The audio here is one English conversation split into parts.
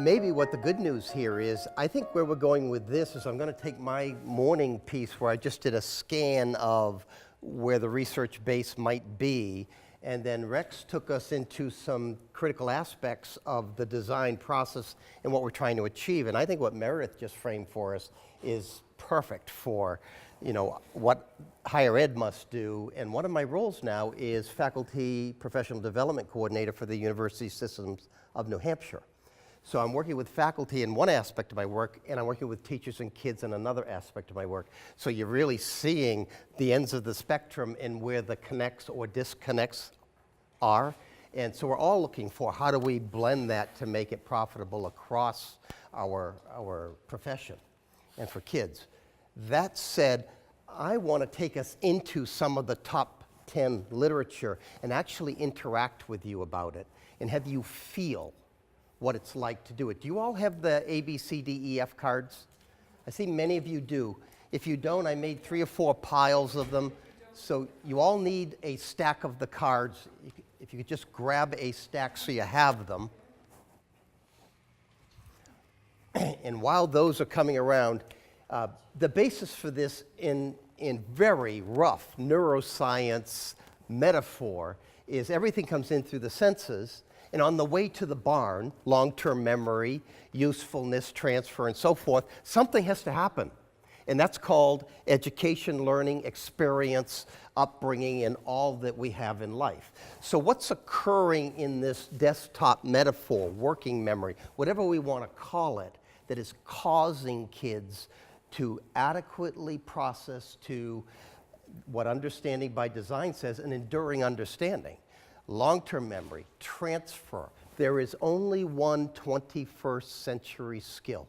maybe what the good news here is, I think where we're going with this is I'm going to take my morning piece where I just did a scan of where the research base might be, and then Rex took us into some critical aspects of the design process and what we're trying to achieve. And I think what Meredith just framed for us is perfect for, you know, what higher ed must do. And one of my roles now is Faculty Professional Development Coordinator for the University Systems of New Hampshire. So I'm working with faculty in one aspect of my work, and I'm working with teachers and kids in another aspect of my work. So you're really seeing the ends of the spectrum and where the connects or disconnects are. And so we're all looking for how do we blend that to make it profitable across our profession and for kids. That said, I want to take us into some of the top 10 literature and actually interact with you about it and have you feel what it's like to do it. Do you all have the A, B, C, D, E, F cards? I see many of you do. If you don't, I made 3 or 4 piles of them. So you all need a stack of the cards. If you could just grab a stack so you have them. And while those are coming around, the basis for this in very rough neuroscience metaphor is everything comes in through the senses. And on the way to the barn, long-term memory, usefulness, transfer, and so forth, something has to happen. And that's called education, learning, experience, upbringing, and all that we have in life. So what's occurring in this desktop metaphor, working memory, whatever we want to call it, that is causing kids to adequately process to what understanding by design says, an enduring understanding. Long-term memory, transfer. There is only one 21st century skill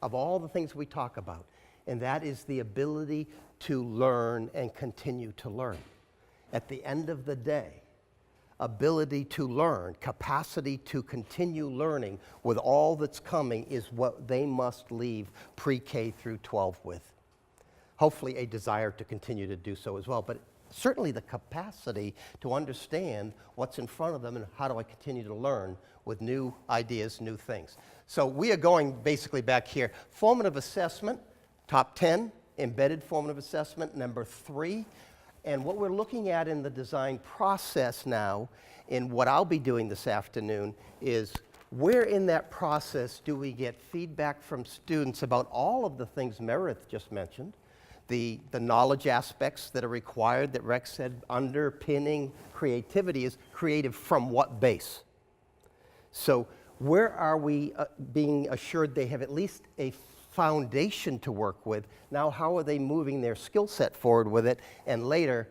of all the things we talk about, and that is the ability to learn and continue to learn. At the end of the day, ability to learn, capacity to continue learning with all that's coming is what they must leave pre-K through 12 with. Hopefully a desire to continue to do so as well, but certainly the capacity to understand what's in front of them and how do I continue to learn with new ideas, new things. So we are going basically back here. Formative assessment, top 10, embedded formative assessment, number 3. And what we're looking at in the design process now, and what I'll be doing this afternoon, is where in that process do we get feedback from students about all of the things Meredith just mentioned, the knowledge aspects that are required that Rex said underpinning creativity is creative from what base? So where are we being assured they have at least a foundation to work with? Now how are they moving their skill set forward with it? And later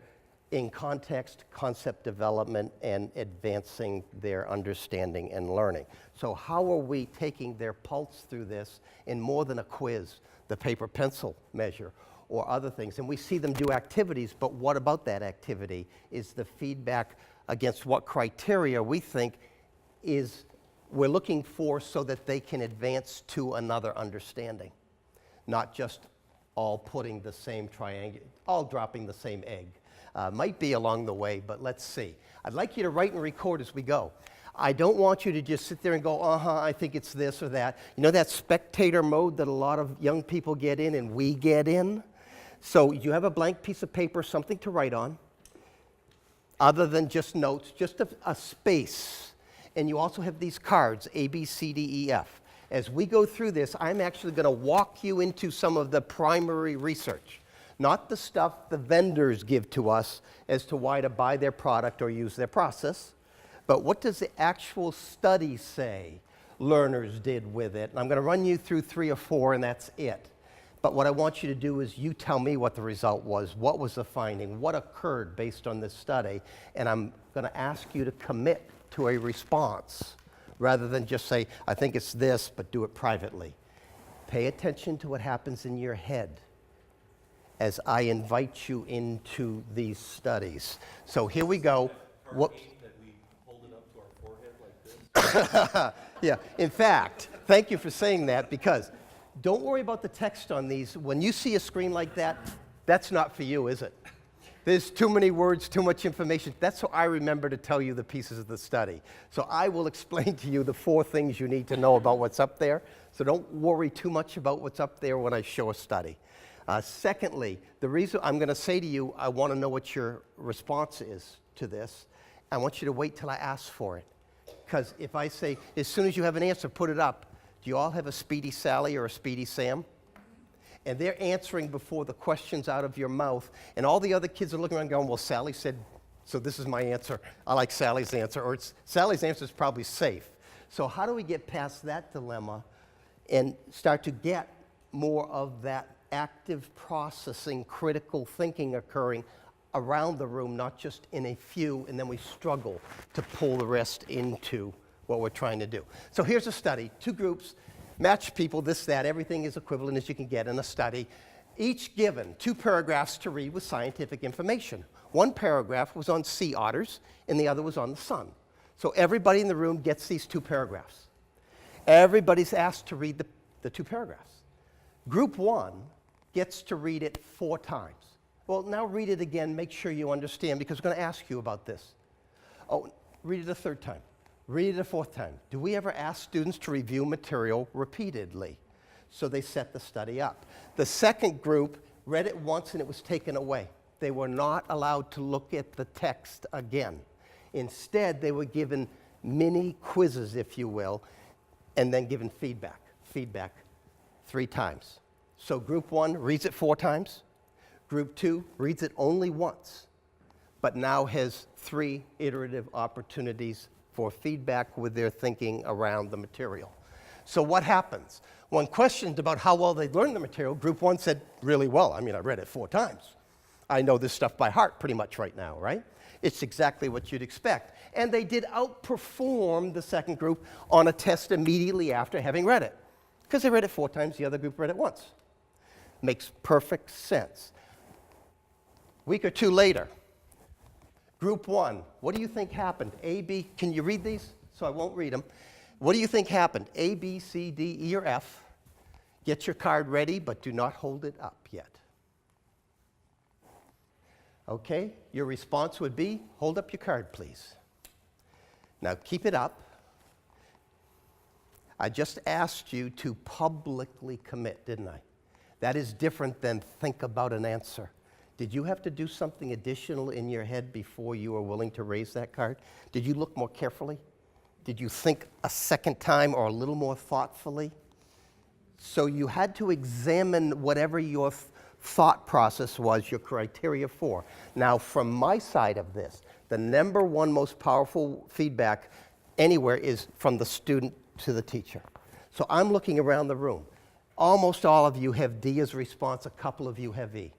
in context, concept development, and advancing their understanding and learning. So how are we taking their pulse through this in more than a quiz, the paper pencil measure, or other things? And we see them do activities, but what about that activity? Is the feedback against what criteria we think is we're looking for so that they can advance to another understanding, not just all putting the same triangle, all dropping the same egg. Might be along the way, but let's see. I'd like you to write and record as we go. I don't want you to just sit there and go, I think it's this or that. You know that spectator mode that a lot of young people get in and we get in? So you have a blank piece of paper, something to write on, other than just notes, just a space. And you also have these cards, A, B, C, D, E, F. As we go through this, I'm actually going to walk you into some of the primary research, not the stuff the vendors give to us as to why to buy their product or use their process, but what does the actual study say learners did with it? And I'm going to run you through 3 or 4, and that's it. But what I want you to do is you tell me what the result was, what was the finding, what occurred based on this study, and I'm going to ask you to commit to a response rather than just say, I think it's this, but do it privately. Pay attention to what happens in your head as I invite you into these studies. So here we go. What? That we hold it up to our forehead like this? Yeah, in fact, thank you for saying that, because don't worry about the text on these. When you see a screen like that, that's not for you, is it? There's too many words, too much information. That's how I remember to tell you the pieces of the study. So I will explain to you the 4 things you need to know about what's up there. So don't worry too much about what's up there when I show a study. Secondly, the reason I'm going to say to you, I want to know what your response is to this. I want you to wait till I ask for it. Because if I say, as soon as you have an answer, put it up. Do you all have a Speedy Sally or a Speedy Sam? And they're answering before the question's out of your mouth, and all the other kids are looking around going, well, Sally said, so this is my answer. I like Sally's answer, or Sally's answer is probably safe. So how do we get past that dilemma and start to get more of that active processing, critical thinking occurring around the room, not just in a few, and then we struggle to pull the rest into what we're trying to do. So here's a study, 2 groups, match people, this, that, everything is equivalent as you can get in a study. Each given 2 paragraphs to read with scientific information. One paragraph was on sea otters, and the other was on the sun. So everybody in the room gets these 2 paragraphs. Everybody's asked to read the 2 paragraphs. Group 1 gets to read it 4 times. Well, now read it again, make sure you understand, because we're going to ask you about this. Oh, read it a 3rd time. Read it a 4th time. Do we ever ask students to review material repeatedly? So they set the study up. The second group read it once and it was taken away. They were not allowed to look at the text again. Instead, they were given mini quizzes, if you will, and then given feedback. Feedback 3 times. So group 1 reads it 4 times. Group 2 reads it only once, but now has 3 iterative opportunities for feedback with their thinking around the material. So what happens? When questioned about how well they learned the material, group 1 said, really well. I mean, I read it 4 times. I know this stuff by heart pretty much right now, right? It's exactly what you'd expect. And they did outperform the second group on a test immediately after having read it, because they read it 4 times, the other group read it once. Makes perfect sense. Week or 2 later, Group 1, what do you think happened? A, B, can you read these? So I won't read them. What do you think happened? A, B, C, D, E, or F? Get your card ready, but do not hold it up yet. Okay, your response would be, hold up your card, please. Now keep it up. I just asked you to publicly commit, didn't I? That is different than think about an answer. Did you have to do something additional in your head before you were willing to raise that card? Did you look more carefully? Did you think a second time or a little more thoughtfully? So you had to examine whatever your thought process was, your criteria for. Now, from my side of this, the number 1 most powerful feedback anywhere is from the student to the teacher. So I'm looking around the room. Almost all of you have D as a response, a couple of you have E.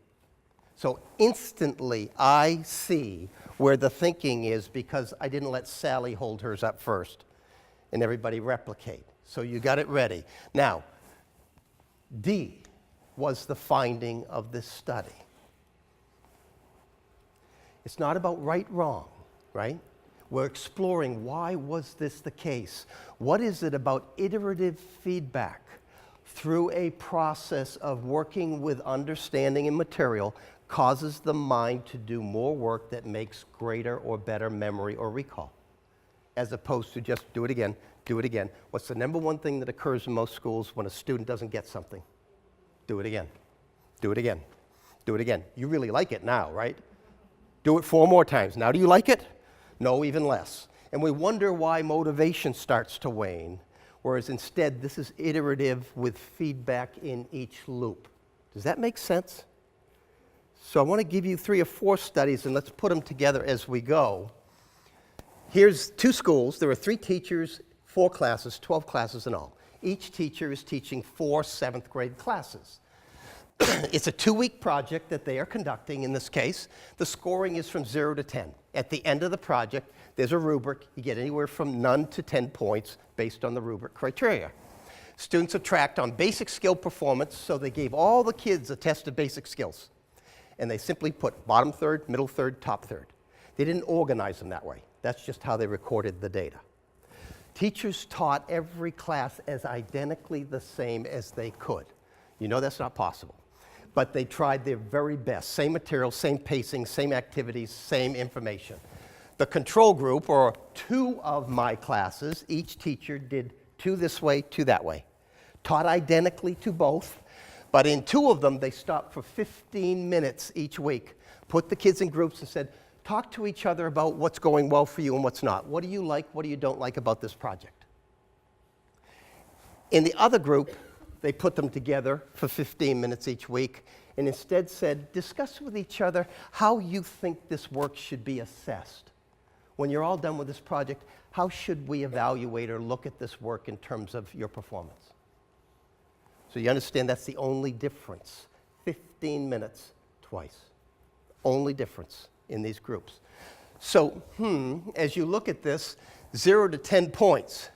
So instantly, I see where the thinking is because I didn't let Sally hold hers up first and everybody replicate. So you got it ready. Now, D was the finding of this study. It's not about right, wrong, right? We're exploring why was this the case? What is it about iterative feedback through a process of working with understanding and material causes the mind to do more work that makes greater or better memory or recall, as opposed to just do it again, do it again. What's the number 1 thing that occurs in most schools when a student doesn't get something? Do it again, do it again, do it again. You really like it now, right? Do it 4 more times. Now do you like it? No, even less. And we wonder why motivation starts to wane, whereas instead this is iterative with feedback in each loop. Does that make sense? So I want to give you 3 or 4 studies, and let's put them together as we go. Here's 2 schools. There are 3 teachers, 4 classes, 12 classes in all. Each teacher is teaching 4 7th grade classes. It's a 2-week project that they are conducting in this case. The scoring is from 0 to 10. At the end of the project, there's a rubric. You get anywhere from none to 10 points based on the rubric criteria. Students are tracked on basic skill performance, so they gave all the kids a test of basic skills. And they simply put bottom third, middle third, top third. They didn't organize them that way. That's just how they recorded the data. Teachers taught every class as identically the same as they could. You know that's not possible. but they tried their very best. Same material, same pacing, same activities, same information. The control group, or 2 of my classes, each teacher did 2 this way, 2 that way. Taught identically to both, but in 2 of them, they stopped for 15 minutes each week, put the kids in groups and said, talk to each other about what's going well for you and what's not. What do you like, what do you don't like about this project? In the other group, they put them together for 15 minutes each week and instead said, discuss with each other how you think this work should be assessed. When you're all done with this project, how should we evaluate or look at this work in terms of your performance? So you understand that's the only difference. 15 minutes twice. Only difference in these groups. So, as you look at this, 0 to 10 points.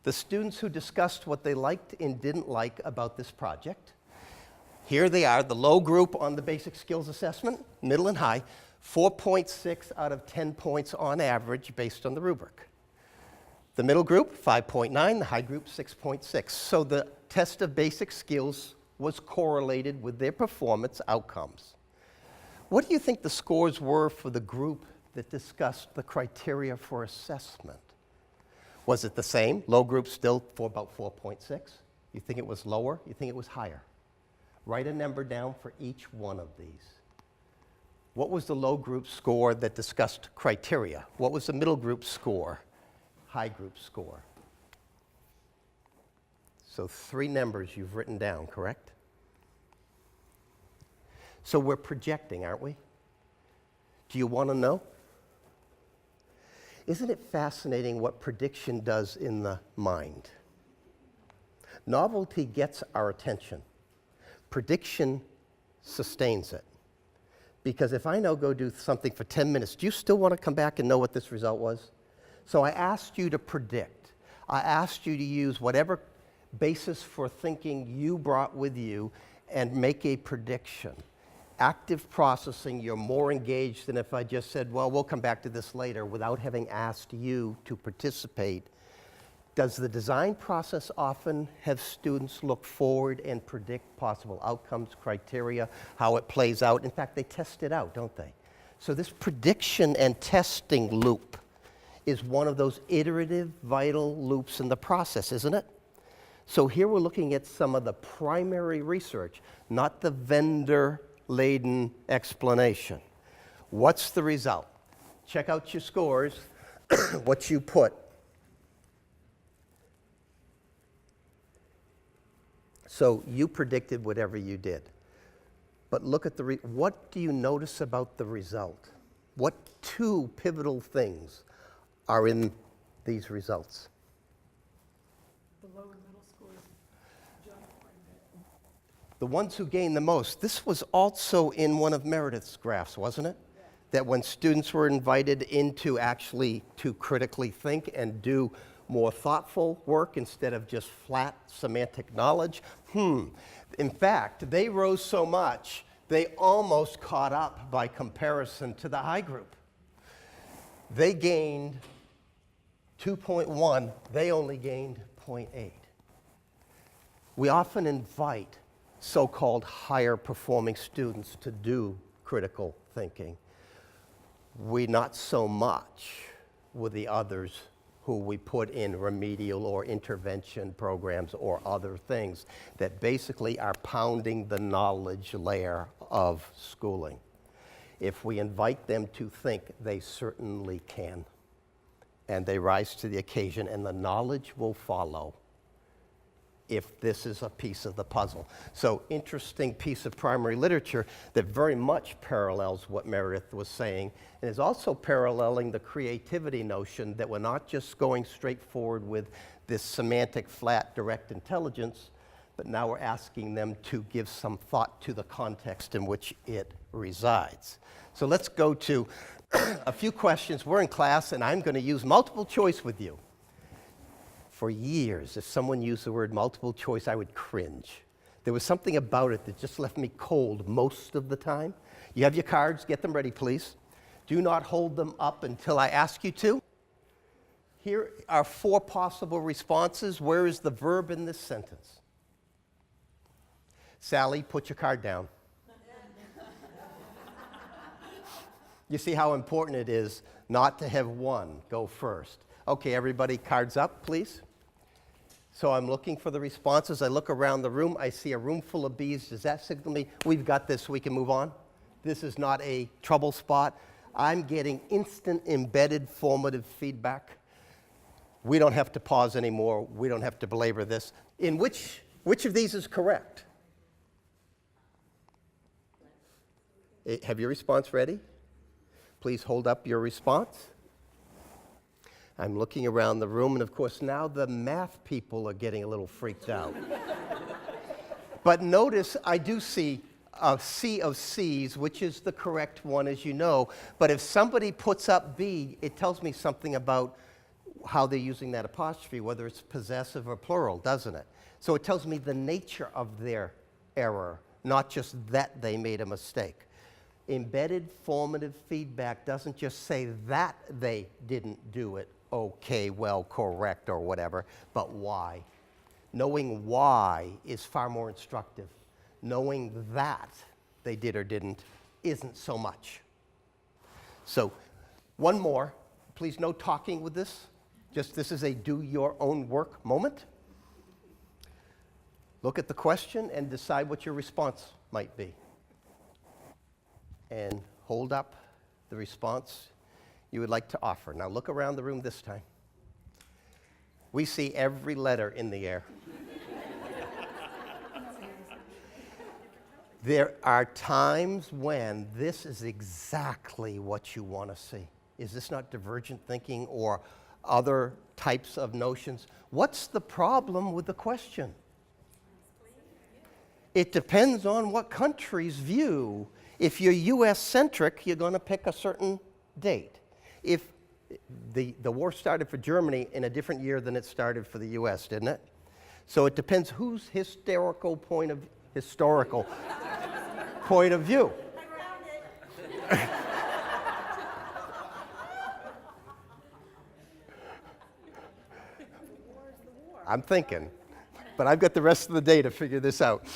The students who discussed what they liked and didn't like about this project. Here they are, the low group on the basic skills assessment, middle and high, 4.6 out of 10 points on average based on the rubric. The middle group, 5.9, the high group, 6.6. So the test of basic skills was correlated with their performance outcomes. What do you think the scores were for the group that discussed the criteria for assessment? Was it the same? Low group still for about 4.6? You think it was lower? You think it was higher? Write a number down for each one of these. What was the low group score that discussed criteria? What was the middle group score? High group score. So 3 numbers you've written down, correct? So we're projecting, aren't we? Do you want to know? Isn't it fascinating what prediction does in the mind? Novelty gets our attention. Prediction sustains it. Because if I now go do something for 10 minutes, do you still want to come back and know what this result was? So I asked you to predict. I asked you to use whatever basis for thinking you brought with you and make a prediction. Active processing, you're more engaged than if I just said, well, we'll come back to this later without having asked you to participate. Does the design process often have students look forward and predict possible outcomes, criteria, how it plays out? In fact, they test it out, don't they? So this prediction and testing loop is one of those iterative, vital loops in the process, isn't it? So here we're looking at some of the primary research, not the vendor-laden explanation. What's the result? Check out your scores, what you put. So you predicted whatever you did. But look at what do you notice about the result? What 2 pivotal things are in these results? The lower middle scores jumped quite a bit. The ones who gain the most. This was also in one of Meredith's graphs, wasn't it? Yeah. That when students were invited into actually to critically think and do more thoughtful work instead of just flat semantic knowledge. In fact, they rose so much, they almost caught up by comparison to the high group. They gained 2.1, they only gained 0.8. We often invite so-called higher performing students to do critical thinking. We not so much with the others who we put in remedial or intervention programs or other things that basically are pounding the knowledge layer of schooling. If we invite them to think, they certainly can. And they rise to the occasion, and the knowledge will follow if this is a piece of the puzzle. So, interesting piece of primary literature that very much parallels what Meredith was saying, and is also paralleling the creativity notion that we're not just going straight forward with this semantic, flat, direct intelligence, but now we're asking them to give some thought to the context in which it resides. So let's go to a few questions. We're in class, and I'm going to use multiple choice with you. For years, if someone used the word multiple choice, I would cringe. There was something about it that just left me cold most of the time. You have your cards, get them ready, please. Do not hold them up until I ask you to. Here are 4 possible responses. Where is the verb in this sentence? Sally, put your card down. You see how important it is not to have one go first. Okay, everybody, cards up, please. So I'm looking for the responses. I look around the room. I see a room full of Bs. Does that signal me we've got this, we can move on? This is not a trouble spot. I'm getting instant embedded formative feedback. We don't have to pause anymore. We don't have to belabor this. In which of these is correct? Have your response ready? Please hold up your response. I'm looking around the room, and of course now the math people are getting a little freaked out. But notice I do see a C of C's, which is the correct one, as you know. But if somebody puts up B, it tells me something about how they're using that apostrophe, whether it's possessive or plural, doesn't it? So it tells me the nature of their error, not just that they made a mistake. Embedded formative feedback doesn't just say that they didn't do it okay, well, correct, or whatever, but why. Knowing why is far more instructive. Knowing that they did or didn't isn't so much. So, one more. Please, no talking with this. Just this is a do your own work moment. Look at the question and decide what your response might be. And hold up the response you would like to offer. Now look around the room this time. We see every letter in the air. There are times when this is exactly what you want to see. Is this not divergent thinking or other types of notions? What's the problem with the question? It depends on what country's view. If you're US-centric, you're going to pick a certain date. If the war started for Germany in a different year than it started for the US, didn't it? So it depends whose historical point of view. I'm thinking, but I've got the rest of the day to figure this out.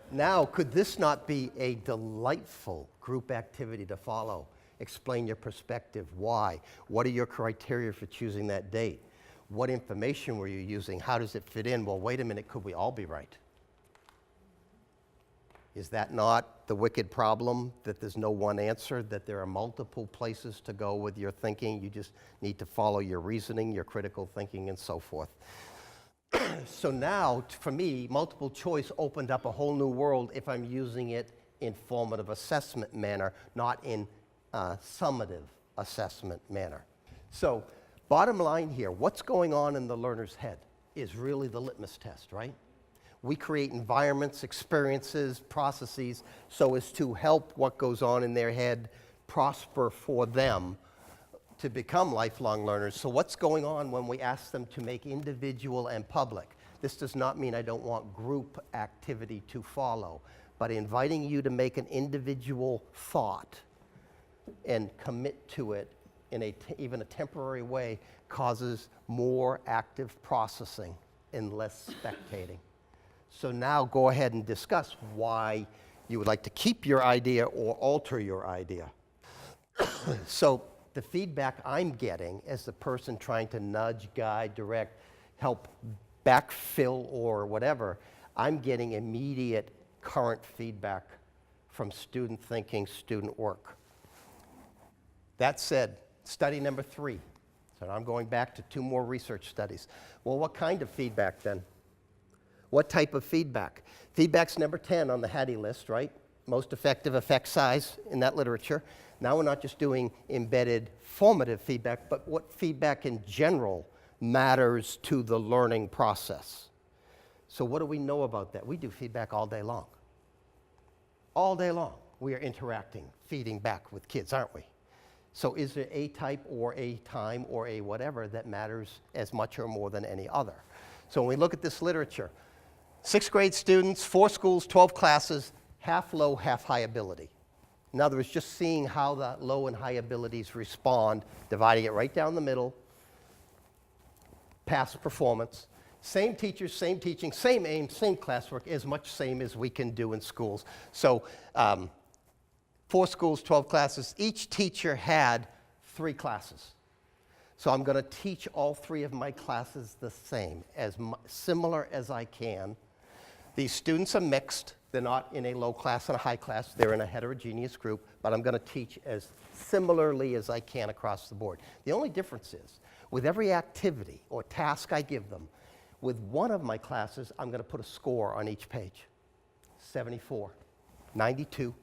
Now, could this not be a delightful group activity to follow? Explain your perspective. Why? What are your criteria for choosing that date? What information were you using? How does it fit in? Well, wait a minute, could we all be right? Is that not the wicked problem, that there's no one answer, that there are multiple places to go with your thinking? You just need to follow your reasoning, your critical thinking, and so forth. So now, for me, multiple choice opened up a whole new world if I'm using it in formative assessment manner, not in summative assessment manner. So, bottom line here, what's going on in the learner's head is really the litmus test, right? We create environments, experiences, processes so as to help what goes on in their head prosper for them to become lifelong learners. So what's going on when we ask them to make individual and public? This does not mean I don't want group activity to follow, but inviting you to make an individual thought and commit to it in even a temporary way causes more active processing and less spectating. So now go ahead and discuss why you would like to keep your idea or alter your idea. So the feedback I'm getting as the person trying to nudge, guide, direct, help backfill or whatever, I'm getting immediate current feedback from student thinking, student work. That said, study number 3. So I'm going back to 2 more research studies. Well, what kind of feedback then? What type of feedback? Feedback's number 10 on the Hattie list, right? Most effective effect size in that literature. Now we're not just doing embedded formative feedback, but what feedback in general matters to the learning process. So what do we know about that? We do feedback all day long. All day long, we are interacting, feeding back with kids, aren't we? So is there a type or a time or a whatever that matters as much or more than any other? So when we look at this literature, 6th grade students, 4 schools, 12 classes, half low, half high ability. In other words, just seeing how the low and high abilities respond, dividing it right down the middle, past performance. Same teachers, same teaching, same aim, same classwork, as much same as we can do in schools. So 4 schools, 12 classes. Each teacher had 3 classes. So I'm going to teach all 3 of my classes the same, as similar as I can. These students are mixed. They're not in a low class and a high class. They're in a heterogeneous group, but I'm going to teach as similarly as I can across the board. The only difference is, with every activity or task I give them, with one of my classes, I'm going to put a score on each page. 74, 92,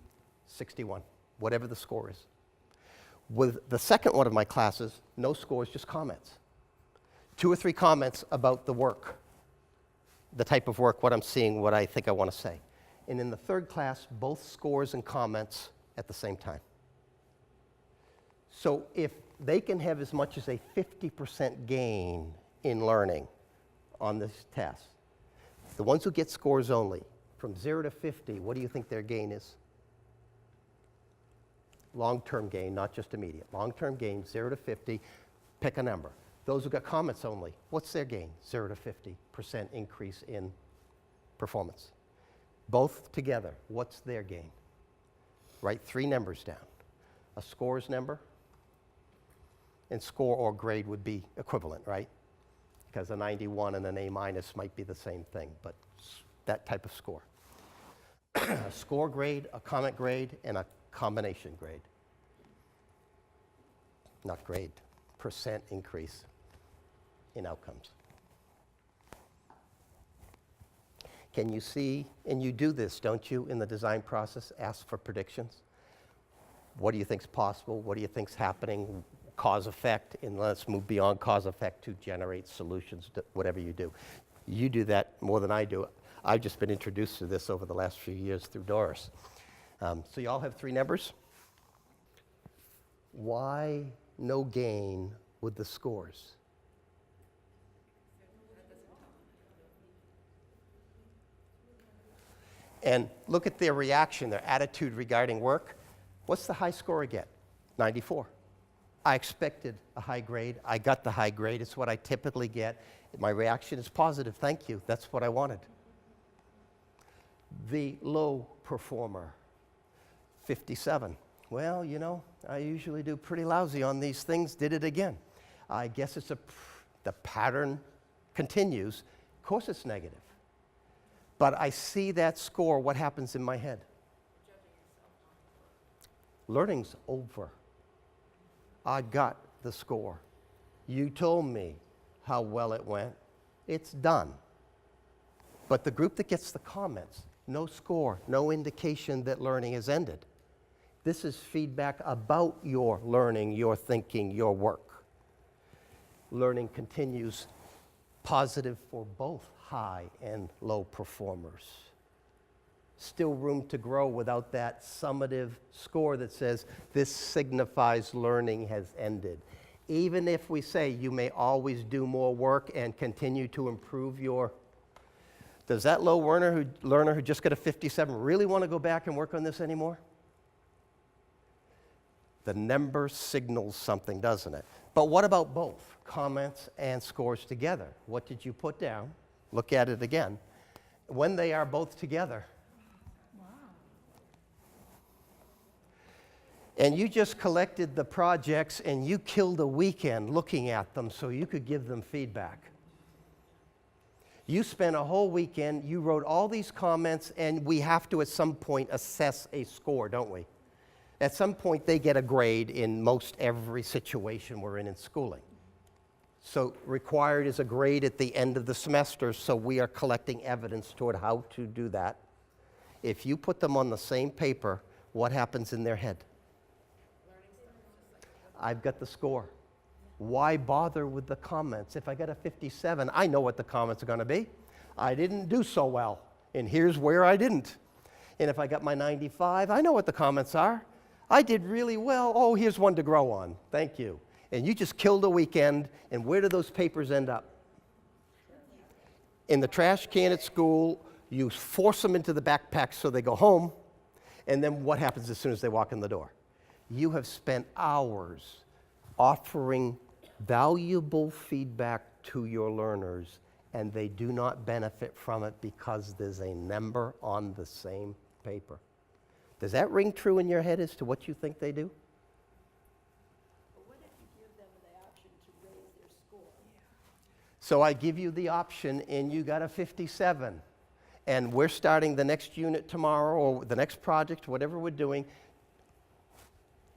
61, whatever the score is. With the second one of my classes, no scores, just comments. 2 or 3 comments about the work, the type of work, what I'm seeing, what I think I want to say. And in the third class, both scores and comments at the same time. So if they can have as much as a 50% gain in learning on this test, the ones who get scores only, from 0 to 50, what do you think their gain is? Long-term gain, not just immediate. Long-term gain, 0 to 50, pick a number. Those who got comments only, what's their gain? 0 to 50% increase in performance. Both together, what's their gain? Write 3 numbers down. A scores number, and score or grade would be equivalent, right? Because a 91 and an A- might be the same thing, but that type of score. A score grade, a comment grade, and a combination grade. Not grade, percent increase in outcomes. Can you see, and you do this, don't you, in the design process, ask for predictions? What do you think's possible? What do you think's happening? Cause effect, and let's move beyond cause effect to generate solutions, to whatever you do. You do that more than I do. I've just been introduced to this over the last few years through Doris. So you all have 3 numbers. Why no gain with the scores? And look at their reaction, their attitude regarding work. What's the high score I get? 94. I expected a high grade. I got the high grade. It's what I typically get. My reaction is positive. Thank you. That's what I wanted. The low performer, 57. Well, you know, I usually do pretty lousy on these things. Did it again. I guess it's the pattern continues. Of course it's negative. But I see that score. What happens in my head? Learning's over. I got the score. You told me how well it went. It's done. But the group that gets the comments, no score, no indication that learning has ended. This is feedback about your learning, your thinking, your work. Learning continues, positive for both high and low performers. Still room to grow without that summative score that says this signifies learning has ended. Even if we say you may always do more work and continue to improve your, does that low learner who just got a 57 really want to go back and work on this anymore? The number signals something, doesn't it? But what about both comments and scores together? What did you put down? Look at it again. When they are both together, and you just collected the projects and you killed a weekend looking at them so you could give them feedback. You spent a whole weekend, you wrote all these comments, and we have to at some point assess a score, don't we? At some point they get a grade in most every situation we're in schooling. So required is a grade at the end of the semester, so we are collecting evidence toward how to do that. If you put them on the same paper, what happens in their head? I've got the score. Why bother with the comments? If I got a 57, I know what the comments are going to be. I didn't do so well, and here's where I didn't. And if I got my 95, I know what the comments are. I did really well. Oh, here's one to grow on. Thank you. And you just killed a weekend, and where do those papers end up? In the trash can at school. You force them into the backpack so they go home, and then what happens as soon as they walk in the door? You have spent hours offering valuable feedback to your learners, and they do not benefit from it because there's a number on the same paper. Does that ring true in your head as to what you think they do? But what if you give them the option to raise their score? So I give you the option and you got a 57. And we're starting the next unit tomorrow or the next project, whatever we're doing.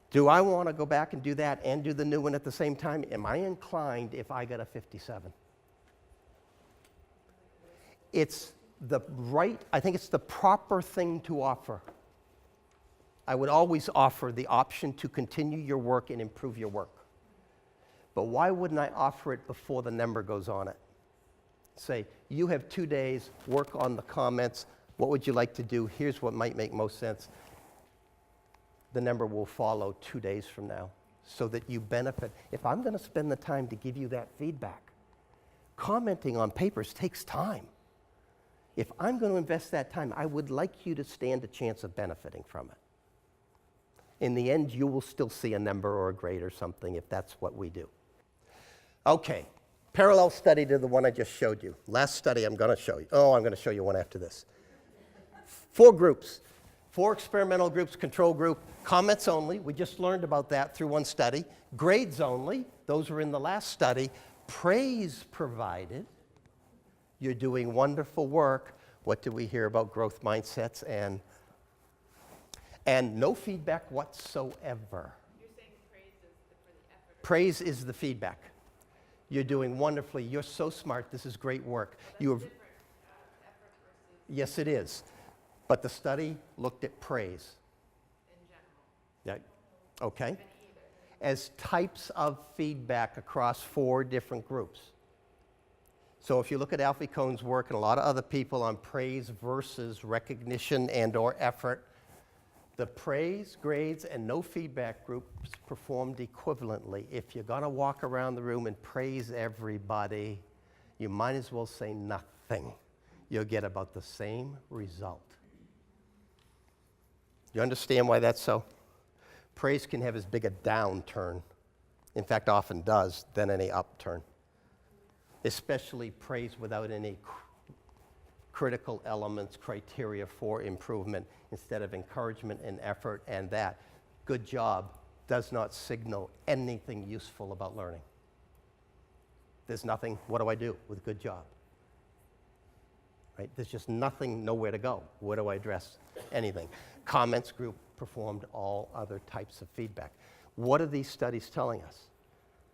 Do I want to go back and do that and do the new one at the same time? Am I inclined if I got a 57? It's the right, I think it's the proper thing to offer. I would always offer the option to continue your work and improve your work. But why wouldn't I offer it before the number goes on it? Say, you have 2 days, work on the comments. What would you like to do? Here's what might make most sense. The number will follow 2 days from now so that you benefit. If I'm going to spend the time to give you that feedback, commenting on papers takes time. If I'm going to invest that time, I would like you to stand a chance of benefiting from it. In the end, you will still see a number or a grade or something if that's what we do. Okay, parallel study to the one I just showed you. Last study I'm going to show you. Oh, I'm going to show you one after this. 4 groups. 4 experimental groups, control group, comments only. We just learned about that through one study. Grades only. Those were in the last study. Praise provided. You're doing wonderful work. What do we hear about growth mindsets? And no feedback whatsoever. You're saying praise is for the effort. Praise is the feedback. You're doing wonderfully. You're so smart. This is great work. You have, Different effort versus yes, it is. But the study looked at praise. in general. Yeah. Okay. And either. As types of feedback across 4 different groups. So if you look at Alfie Cohn's work and a lot of other people on praise versus recognition and or effort, the praise, grades, and no feedback groups performed equivalently. If you're going to walk around the room and praise everybody, you might as well say nothing. You'll get about the same result. You understand why that's so? Praise can have as big a downturn, in fact, often does, than any upturn. Especially praise without any critical elements, criteria for improvement, instead of encouragement and effort and that. Good job does not signal anything useful about learning. There's nothing, what do I do with good job? Right? There's just nothing, nowhere to go. Where do I address anything? Comments group performed all other types of feedback. What are these studies telling us?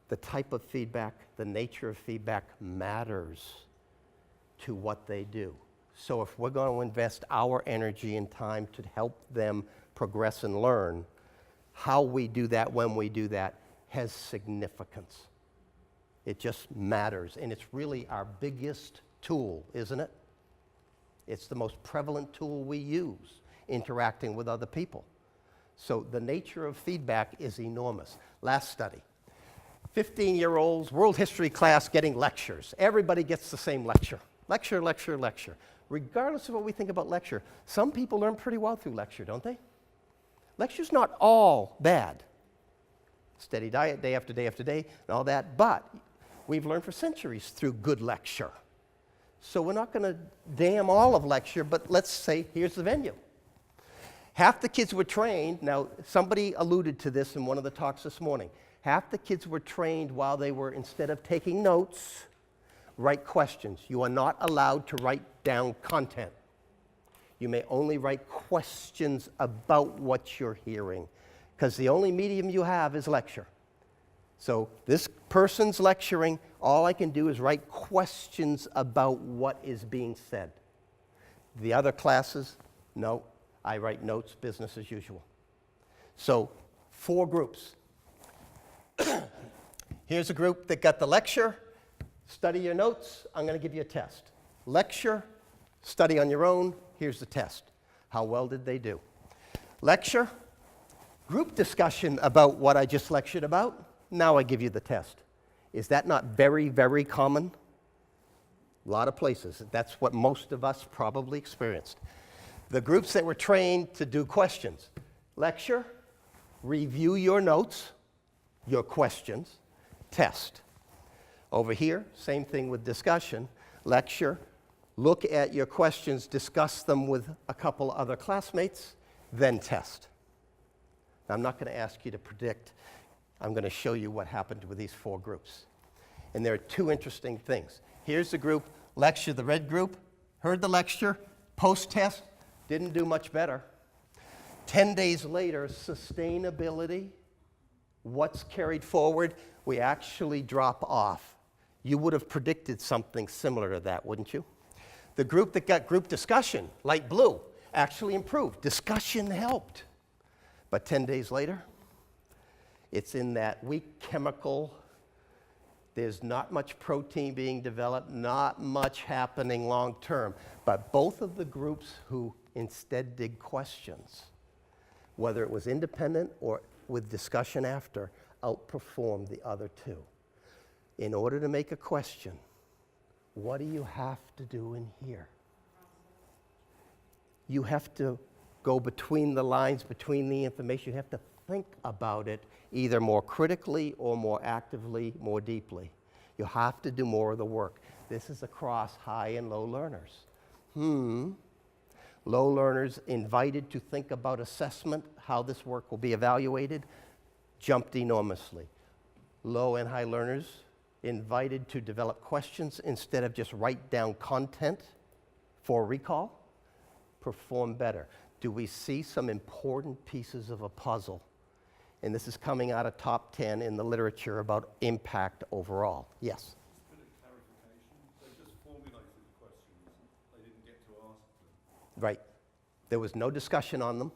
The type of feedback, the nature of feedback matters to what they do. So if we're going to invest our energy and time to help them progress and learn, how we do that, when we do that, has significance. It just matters, and it's really our biggest tool, isn't it? It's the most prevalent tool we use interacting with other people. So the nature of feedback is enormous. Last study. 15-year-olds, world history class getting lectures. Everybody gets the same lecture. Lecture, lecture, lecture. Regardless of what we think about lecture, some people learn pretty well through lecture, don't they? Lecture's not all bad. Steady diet, day after day after day, and all that, but we've learned for centuries through good lecture. So we're not going to damn all of lecture, but let's say, here's the venue. Half the kids were trained, now somebody alluded to this in one of the talks this morning. Half the kids were trained while they were, instead of taking notes, write questions. You are not allowed to write down content. You may only write questions about what you're hearing, because the only medium you have is lecture. So this person's lecturing, all I can do is write questions about what is being said. The other classes, no, I write notes, business as usual. So 4 groups. Here's a group that got the lecture, study your notes, I'm going to give you a test. Lecture, study on your own, here's the test. How well did they do? Lecture, group discussion about what I just lectured about, now I give you the test. Is that not very, very common? A lot of places. That's what most of us probably experienced. The groups that were trained to do questions. Lecture, review your notes, your questions, test. Over here, same thing with discussion. lecture, look at your questions, discuss them with a couple other classmates, then test. Now, I'm not going to ask you to predict. I'm going to show you what happened with these 4 groups. And there are 2 interesting things. Here's the group, lecture, the red group, heard the lecture, post-test, didn't do much better. 10 days later, sustainability, what's carried forward, we actually drop off. You would have predicted something similar to that, wouldn't you? The group that got group discussion, light blue, actually improved. Discussion helped. But 10 days later, it's in that weak chemical. There's not much protein being developed, not much happening long term. But both of the groups who instead did questions, whether it was independent or with discussion after, outperformed the other 2. In order to make a question, what do you have to do in here? You have to go between the lines, between the information. You have to think about it either more critically or more actively, more deeply. You have to do more of the work. This is across high and low learners. Low learners invited to think about assessment, how this work will be evaluated, jumped enormously. Low and high learners invited to develop questions instead of just write down content for recall, perform better. Do we see some important pieces of a puzzle? And this is coming out of top 10 in the literature about impact overall. Yes? Just a bit of clarification. They just formulated the questions. They didn't get to ask them. Right. There was no discussion on them.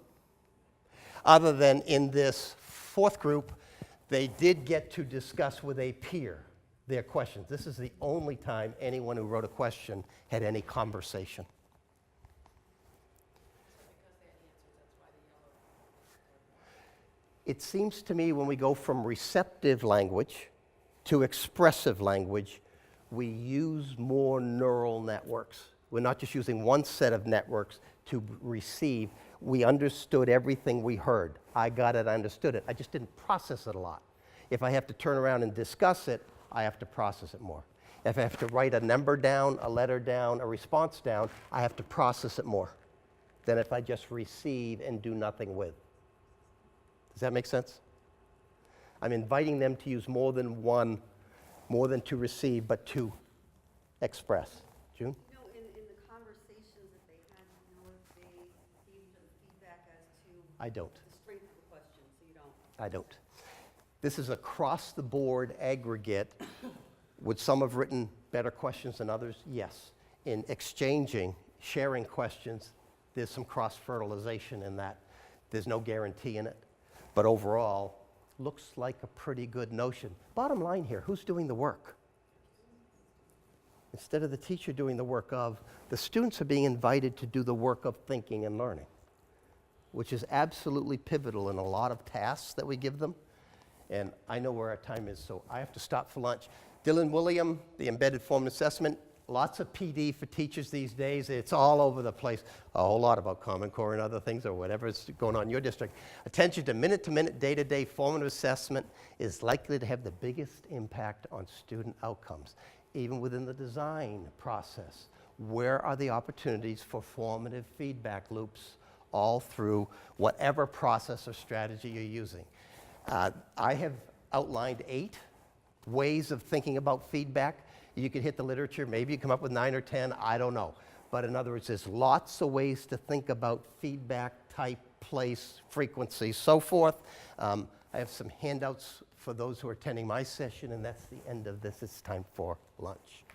Other than in this 4th group, they did get to discuss with a peer their questions. This is the only time anyone who wrote a question had any conversation. It seems to me when we go from receptive language to expressive language, we use more neural networks. We're not just using one set of networks to receive. We understood everything we heard. I got it, I understood it. I just didn't process it a lot. If I have to turn around and discuss it, I have to process it more. If I have to write a number down, a letter down, a response down, I have to process it more than if I just receive and do nothing with. Does that make sense? I'm inviting them to use more than one, more than to receive, but to express. June? You know, in the conversations that they had, you know, if they gave them feedback as to I don't. the strength of the question, so you don't. I don't. This is across the board aggregate. Would some have written better questions than others? Yes. In exchanging, sharing questions, there's some cross-fertilization in that. There's no guarantee in it. But overall, looks like a pretty good notion. Bottom line here, who's doing the work? Instead of the teacher doing the work of, the students are being invited to do the work of thinking and learning, which is absolutely pivotal in a lot of tasks that we give them. And I know where our time is, so I have to stop for lunch. Dylan William, the embedded form assessment, lots of PD for teachers these days. It's all over the place. A whole lot about Common Core and other things or whatever's going on in your district. Attention to minute-to-minute, day-to-day formative assessment is likely to have the biggest impact on student outcomes. Even within the design process, where are the opportunities for formative feedback loops all through whatever process or strategy you're using? I have outlined 8 ways of thinking about feedback. You could hit the literature, maybe you come up with 9 or 10, I don't know. But in other words, there's lots of ways to think about feedback, type, place, frequency, so forth. I have some handouts for those who are attending my session, and that's the end of this. It's time for lunch.